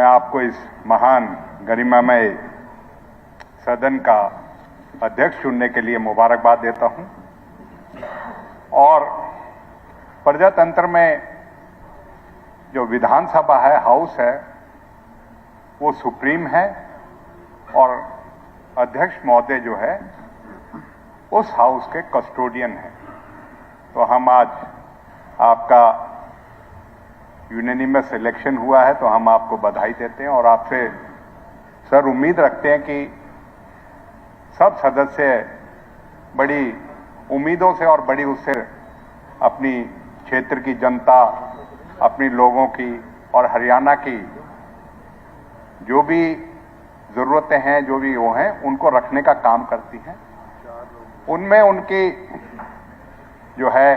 मैं आपको इस महान गरिमामय सदन का अध्यक्ष चुनने के लिए मुबारकबाद देता हूं और प्रजातंत्र में जो विधानसभा है, हाउस है, वो सुप्रीम है और अध्यक्ष महोदय जो है उस हाउस के कस्टोडियन हैं। तो हम आज आपका यूनानिमस इलेक्शन हुआ है तो हम आपको बधाई देते हैं और आपसे सर उम्मीद रखते हैं कि सब सदस्य बड़ी उम्मीदों से और बड़ी उससे अपनी क्षेत्र की जनता, अपनी लोगों की और हरियाणा की जो भी ज़रूरतें हैं, जो भी वो हैं, उनको रखने का काम करती हैं। उनमें उनकी जो है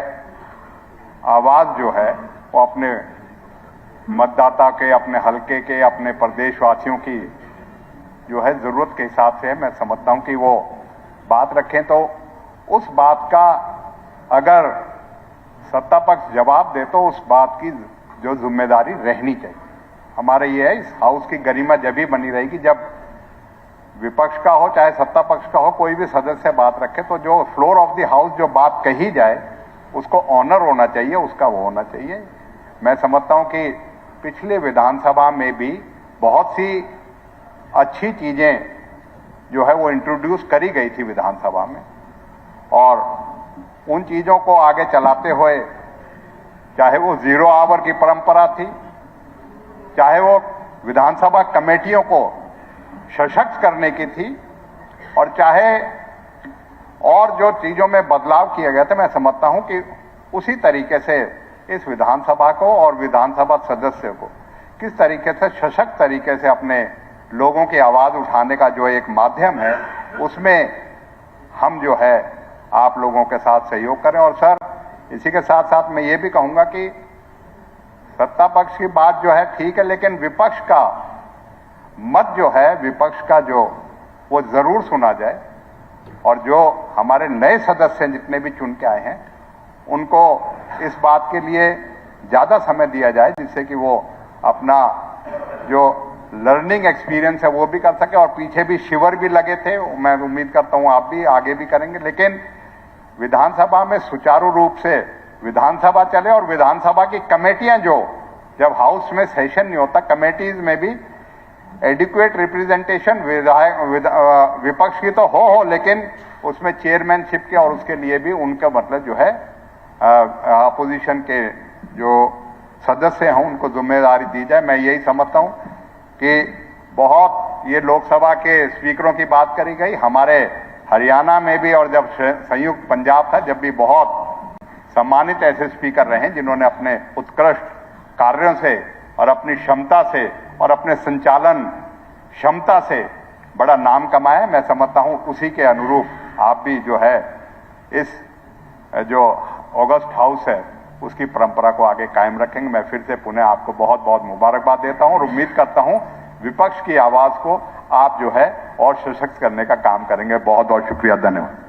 आवाज़ जो है वो अपने मतदाता के, अपने हलके के, अपने प्रदेशवासियों की जो है ज़रूरत के हिसाब से है। मैं समझता हूं कि वो बात रखें तो उस बात का अगर सत्ता पक्ष जवाब दे तो उस बात की जो जिम्मेदारी रहनी चाहिए। हमारे ये है, इस हाउस की गरिमा जब भी बनी रहेगी जब विपक्ष का हो चाहे सत्ता पक्ष का हो, कोई भी सदस्य बात रखे तो जो फ्लोर ऑफ द हाउस जो बात कही जाए उसको ऑनर होना चाहिए, उसका वो होना चाहिए। मैं समझता हूं कि पिछले विधानसभा में भी बहुत सी अच्छी चीजें जो है वो इंट्रोड्यूस करी गई थी विधानसभा में और उन चीजों को आगे चलाते हुए, चाहे वो 0 आवर की परंपरा थी, चाहे वो विधानसभा कमेटियों को सशक्त करने की थी और चाहे और जो चीजों में बदलाव किया गया था, मैं समझता हूं कि उसी तरीके से इस विधानसभा को और विधानसभा सदस्य को किस तरीके से सशक्त तरीके से अपने लोगों की आवाज उठाने का जो एक माध्यम है, उसमें हम जो है आप लोगों के साथ सहयोग करें। और सर, इसी के साथ साथ मैं ये भी कहूंगा कि सत्ता पक्ष की बात जो है ठीक है, लेकिन विपक्ष का मत जो है, विपक्ष का जो वो जरूर सुना जाए और जो हमारे नए सदस्य जितने भी चुन के आए हैं उनको इस बात के लिए ज्यादा समय दिया जाए जिससे कि वो अपना जो लर्निंग एक्सपीरियंस है वो भी कर सके। और पीछे भी शिविर भी लगे थे, मैं उम्मीद करता हूं आप भी आगे भी करेंगे, लेकिन विधानसभा में सुचारू रूप से विधानसभा चले और विधानसभा की कमेटियां जो जब हाउस में सेशन नहीं होता, कमेटीज में भी एडिक्वेट रिप्रेजेंटेशन विपक्ष की तो हो, लेकिन उसमें चेयरमैनशिप के और उसके लिए भी उनका मतलब जो है अपोजिशन के जो सदस्य हैं उनको जिम्मेदारी दी जाए। मैं यही समझता हूं कि बहुत ये लोकसभा के स्पीकरों की बात करी गई, हमारे हरियाणा में भी और जब संयुक्त पंजाब था जब भी बहुत सम्मानित ऐसे स्पीकर रहे जिन्होंने अपने उत्कृष्ट कार्यों से और अपनी क्षमता से और अपने संचालन क्षमता से बड़ा नाम कमाया। मैं समझता हूं उसी के अनुरूप आप भी जो है इस जो ऑगस्ट हाउस है उसकी परंपरा को आगे कायम रखेंगे। मैं फिर से पुनः आपको बहुत बहुत मुबारकबाद देता हूं और उम्मीद करता हूं विपक्ष की आवाज को आप जो है और सशक्त करने का काम करेंगे। बहुत बहुत शुक्रिया, धन्यवाद।